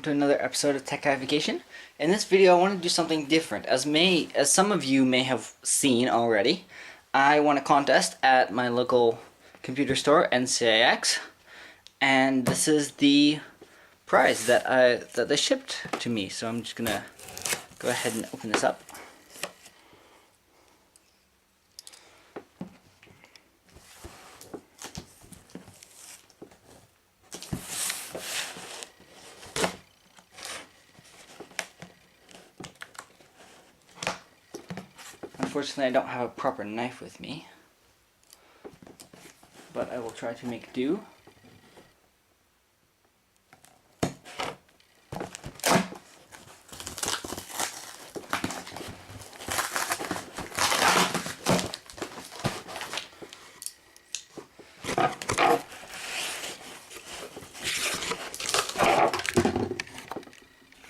to another episode of Techguyification. In this video I want to do something different. As some of you may have seen already, I won a contest at my local computer store, NCIX, and this is the prize that they shipped to me. So I'm just gonna go ahead and open this up. Unfortunately, I don't have a proper knife with me, but I will try to make do.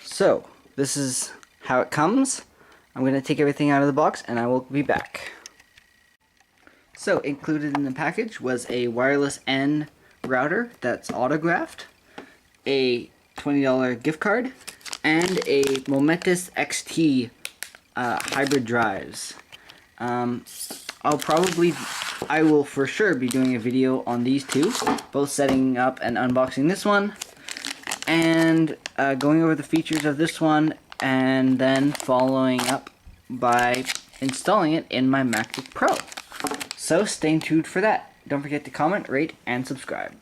So, this is how it comes. I'm going to take everything out of the box and I will be back. So, included in the package was a wireless N router that's autographed, a $20 gift card, and a Momentus XT hybrid drives. I will for sure be doing a video on these two, both setting up and unboxing this one, and going over the features of this one, and then following up by installing it in my MacBook Pro. So stay tuned for that. Don't forget to comment, rate, and subscribe.